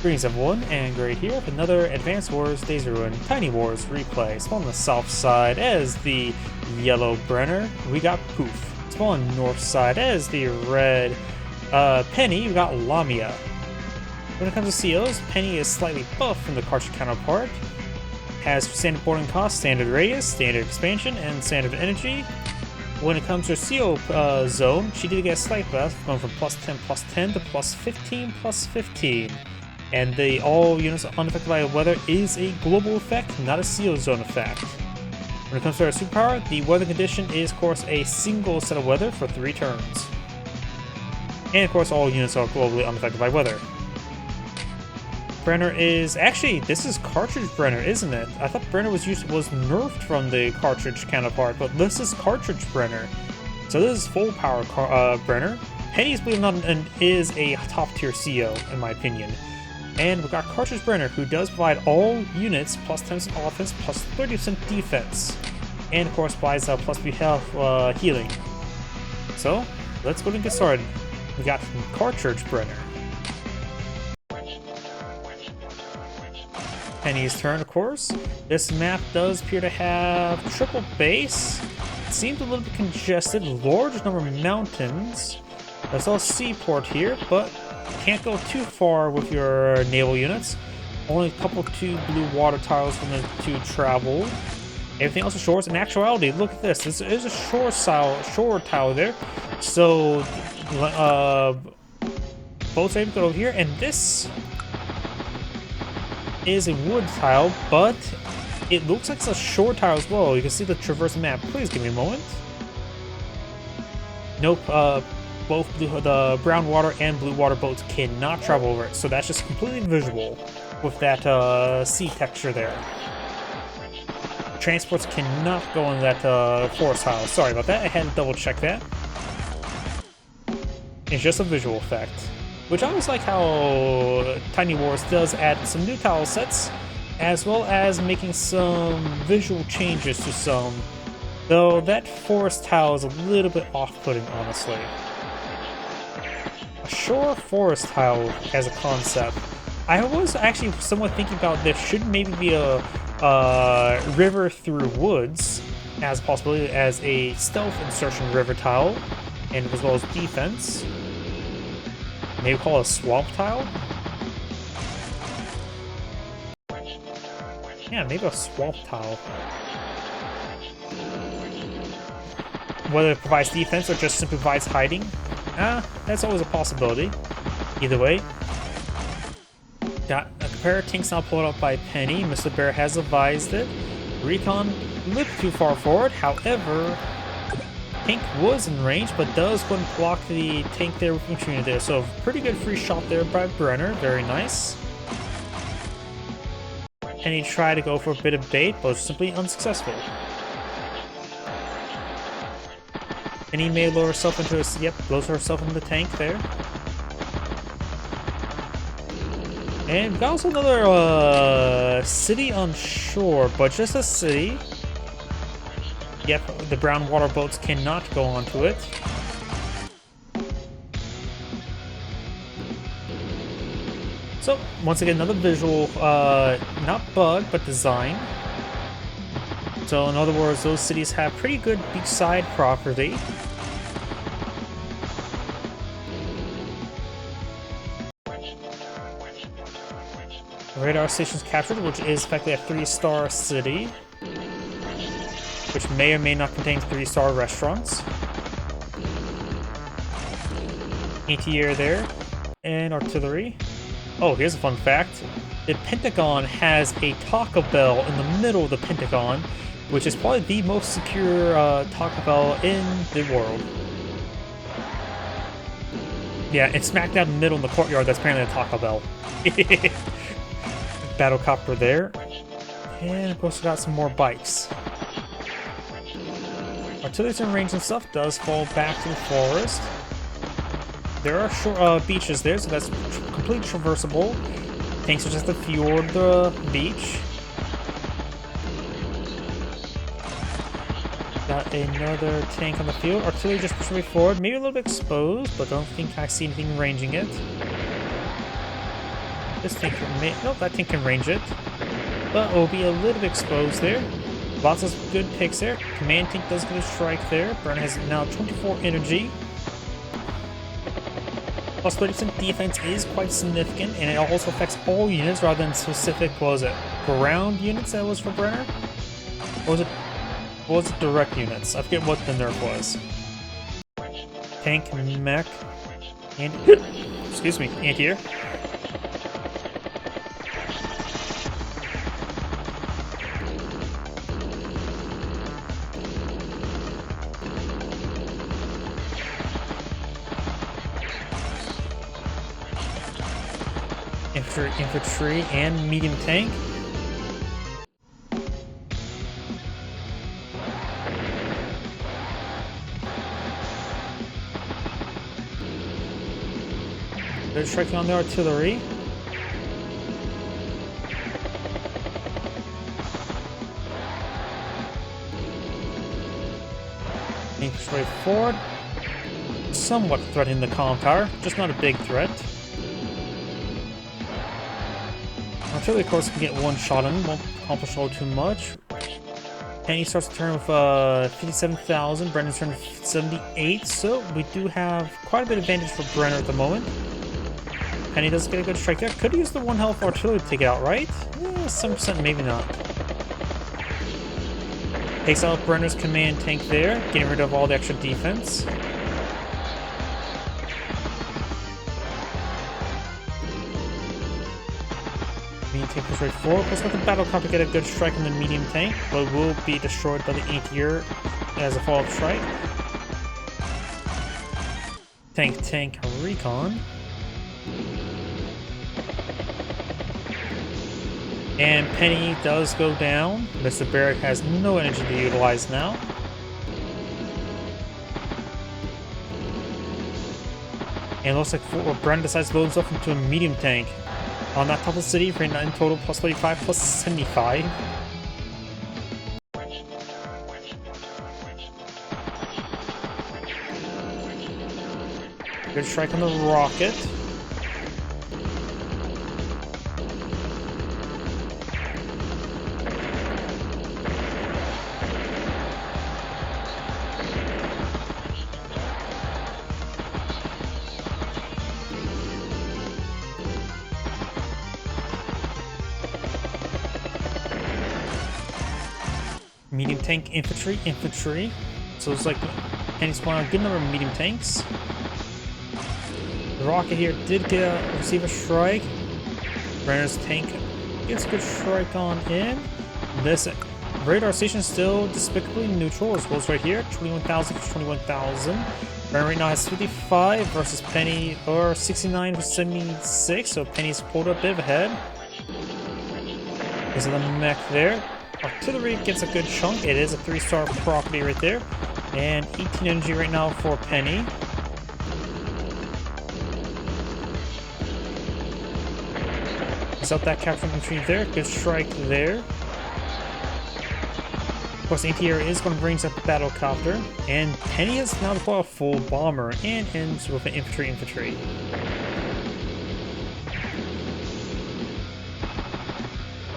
Greetings everyone, and Great here with another Advanced Wars Days of Ruin Tiny Wars replay. Spawn on the south side as the yellow Brenner, we got Poof. Spawn on the north side as the red Penny, we got Lamia. When it comes to COs, Penny is slightly buffed from the cartridge counterpart. Has standard boarding cost, standard radius, standard expansion, and standard energy. When it comes to CO zone, she did get a slight buff, going from +10/+10 to +15/15. And all units unaffected by weather is a global effect, not a CO zone effect. When it comes to our superpower, the weather condition is, of course, a single set of weather for 3 turns. And, of course, all units are globally unaffected by weather. Brenner is... Actually, this is cartridge Brenner, isn't it? I thought Brenner was nerfed from the cartridge counterpart, but this is cartridge Brenner. So this is full power Brenner. Penny's, believe it or not, is a top tier CO, in my opinion. And we've got Cartridge Brenner, who does provide all units plus 10% offense, plus 30% defense. And of course provides plus 3 health healing. So, let's go and get started. We got Cartridge Brenner. Penny's turn, of course. This map does appear to have triple base. It seems a little bit congested, large number of mountains. There's also a seaport here, but can't go too far with your naval units. Only a couple 2 blue water tiles from the 2 travel. Everything else is shores. In actuality, look at this. This is a shore tile there. So boats are able to go over here, and this is a wood tile, but it looks like it's a shore tile as well. You can see the traverse map. Please give me a moment. Nope. Both the brown water and blue water boats cannot travel over it, so that's just completely visual with that sea texture there. Transports cannot go on that forest tile. Sorry about that, I had to double check that. It's just a visual effect, which I always like how Tiny Wars does add some new tile sets, as well as making some visual changes to some, though that forest tile is a little bit off-putting, honestly. A shore forest tile as a concept. I was actually somewhat thinking about there should maybe be a river through woods as a possibility as a stealth insertion river tile, and as well as defense. Maybe call it a swamp tile? Yeah, maybe a swamp tile. Whether it provides defense or just simply provides hiding, that's always a possibility. Either way. Got a comparator tanks now pulled up by Penny. Mr. Bear has advised it. Recon a little too far forward, however, tank was in range, but does go and block the tank there with infantry there. So pretty good free shot there by Brenner, very nice. And he tried to go for a bit of bait, but was simply unsuccessful. And he may lower herself into a... Yep, blows herself into the tank there. And we've got also another city on shore, but just a city. Yep, the brown water boats cannot go onto it. So, once again, another visual, not bug, but design. So, in other words, those cities have pretty good beachside property. Radar station's captured, which is effectively a 3-star city, which may or may not contain 3-star restaurants. ATR there, and artillery. Oh, here's a fun fact. The Pentagon has a Taco Bell in the middle of the Pentagon, which is probably the most secure Taco Bell in the world. Yeah, it's smack dab in the middle in the courtyard. That's apparently a Taco Bell. Battlecopter there. And of course we got some more bikes. Artillery's in range and stuff does fall back to the forest. There are beaches there, so that's completely traversable. Tanks are just to fjord the beach. Got another tank on the field. Artillery just pushing me forward. Maybe a little bit exposed, but don't think I see anything ranging it. This tank can nope, that tank can range it. But will be a little bit exposed there. Lots of good picks there. Command tank does get a strike there. Brenner has now 24 energy. Plus 30% defense is quite significant, and it also affects all units rather than specific, what was it, ground units that was for Brenner? Or was it direct units? I forget what the nerf was. Tank, mech, and excuse me, anti-air. Infantry, and medium tank. They're striking on the artillery. Infantry forward. Somewhat threatening the comm tower, just not a big threat. Artillery, of course, can get one shot on him, won't accomplish all too much. And he starts the turn with 57,000, Brenner's turn 78, so we do have quite a bit of advantage for Brenner at the moment. And he does get a good strike there. Could use the 1 health artillery to take it out, right? Yeah, 7% maybe not. Takes out Brenner's command tank there, getting rid of all the extra defense. Medium tank push right forward. Plus, let the battle copter get a good strike on the medium tank, but will be destroyed by the anti-air as a follow-up strike. Tank recon. And Penny does go down. Mr. Barrett has no energy to utilize now. And it looks like Brenner decides to load himself into a medium tank. On that top of the city for 9 total, plus 35, plus 75. Good strike on the rocket. Medium tank, infantry. So it's like, and he's spawned a good number of medium tanks. The rocket here did receive a strike. Brenner's tank gets a good strike on in. This radar station is still despicably neutral, as well as right here, 21,000 for 21,000. Brenner right now has 55 versus Penny, or 69 for 76, so Penny's pulled a bit ahead. There's the mech there. Artillery gets a good chunk. It is a 3-star property right there. And 18 energy right now for Penny. Out that capture infantry there. Good strike there. Of course, the anti-air is going to bring up the battle copter. And Penny has now deployed a full bomber and ends with an infantry.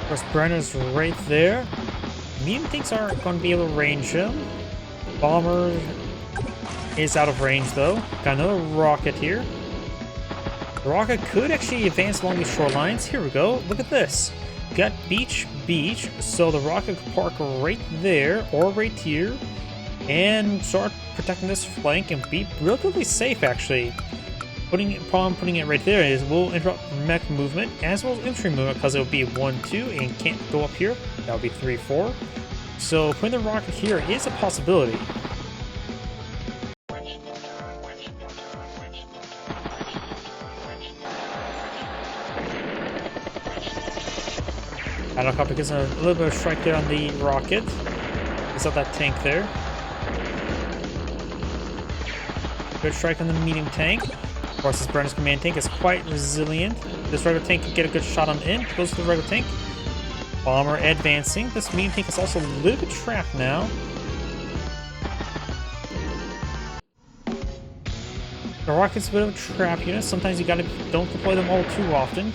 Of course, Brenner's right there. Medium tanks aren't going to be able to range him. Bomber is out of range though. Got another rocket here. The rocket could actually advance along these shorelines. Here we go. Look at this. Got beach. So the rocket could park right there or right here and start protecting this flank and be relatively safe actually. Putting it right there is will interrupt mech movement as well as infantry movement because it will be 1-2 and can't go up here. That would be 3-4. So putting the rocket here is a possibility. Helicopter gets a little bit of strike there on the rocket. It's up that tank there. Good strike on the medium tank. Of course, this Brenner's command tank is quite resilient. This regular tank can get a good shot on the end. Goes to the regular tank. Bomber advancing. This medium tank is also a little bit trapped now. The rocket's a bit of a trap unit. Sometimes you don't deploy them all too often.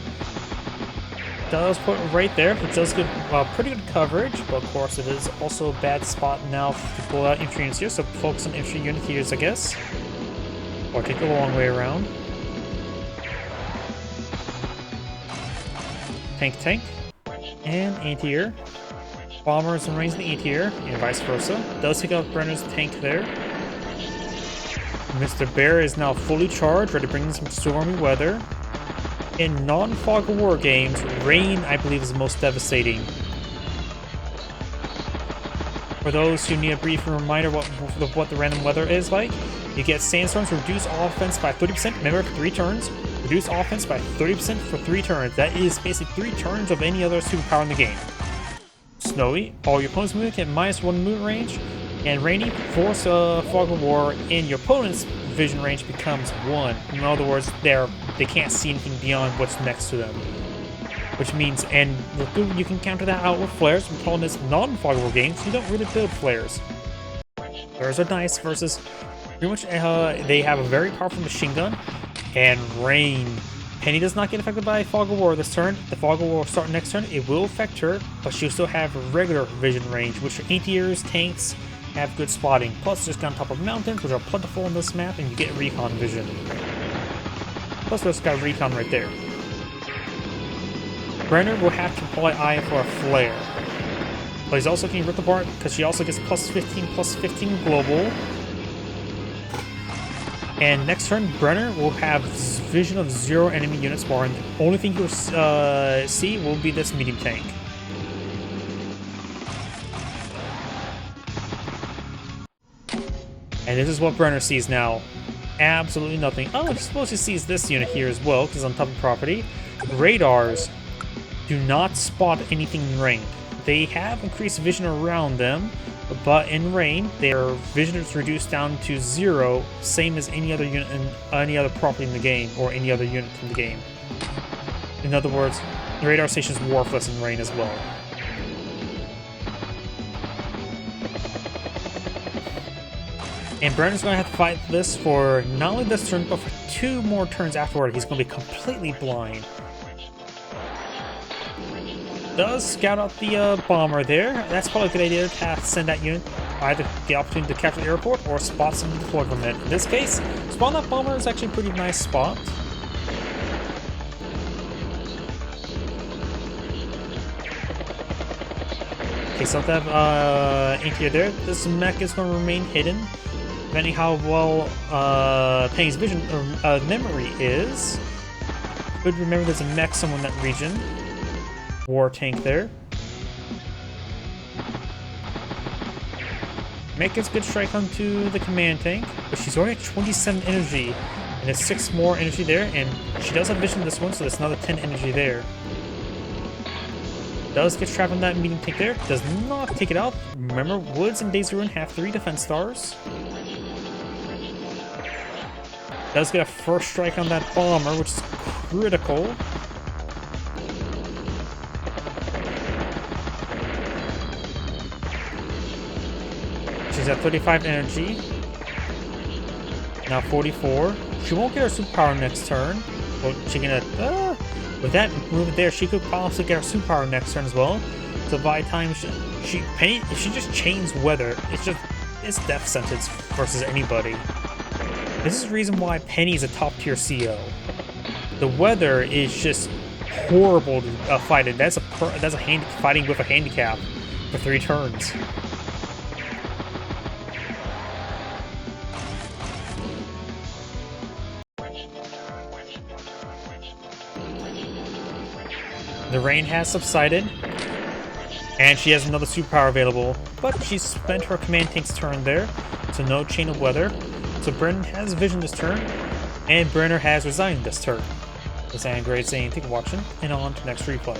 does put it right there, which does get pretty good coverage, but of course it is also a bad spot now to pull out infantry units here, so focus on infantry unit here, I guess. Or take the long way around. Tank, and anti-air. Bombers in range in the anti-air, and vice versa. Does take out Brenner's tank there. Mr. Bear is now fully charged, ready to bring in some stormy weather. In non-Fog of War games, rain, I believe, is the most devastating. For those who need a brief reminder of what the random weather is like, you get sandstorms, reduce offense by 30%, remember, for 3 turns. Reduce offense by 30% for 3 turns. That is basically 3 turns of any other superpower in the game. Snowy, all your opponent's movement at -1 movement range. And rainy, force Fog of War in your opponent's vision range becomes 1. In other words, they can't see anything beyond what's next to them. Which means, and you can counter that out with flares. We're calling this non-Fog of War games. You don't really build flares. Flares are nice versus pretty much they have a very powerful machine gun and rain. Penny does not get affected by Fog of War this turn. The Fog of War will start next turn. It will affect her, but she'll still have regular vision range, which are anti-airs, tanks, have good spotting. Plus, just on top of mountains, which are plentiful on this map, and you get recon vision. Plus, we also got recon right there. Brenner will have to apply eye for a flare. But he's also getting ripped apart because she also gets +15 global. And next turn, Brenner will have vision of 0 enemy units bar, and the only thing you'll see will be this medium tank. And this is what Brenner sees now. Absolutely nothing. Oh, I suppose he sees this unit here as well, because on top of property. Radars do not spot anything in rain. They have increased vision around them, but in rain, their vision is reduced down to 0, same as any other unit in any other property in the game, or any other unit in the game. In other words, the radar station is worthless in rain as well. And Brenner's going to have to fight this for not only this turn, but for 2 more turns afterward. He's going to be completely blind. Does scout out the bomber there. That's probably a good idea to have to send that unit either the opportunity to capture the airport or spot some deploy from it. In this case, spawn that bomber is actually a pretty nice spot. Okay, so that anti-air there. This mech is going to remain hidden, depending how well Penny's vision or memory is. Good, remember there's a mech somewhere in that region. War tank there. Mech gets good strike onto the command tank, but she's already at 27 energy, and there's 6 more energy there, and she does have vision in this one, so there's another 10 energy there. Does get trapped on that medium tank there, does not take it out. Remember, Woods and Daisy Ruin have 3 defense stars. Does get a first strike on that bomber, which is critical. She's at 35 energy. Now 44. She won't get her superpower next turn. Well, she can with that move there, she could possibly get her superpower next turn as well. So by the time Penny, if she just chains weather, it's death sentence versus anybody. This is the reason why Penny is a top tier CO. The weather is just horrible to fight it. That's a fighting with a handicap for 3 turns. The rain has subsided, and she has another superpower available, but she spent her command tank's turn there, so no chain of weather. So Brenner has vision this turn, and Brenner has resigned this turn. This is Grade saying thank you for watching, and on to next replay.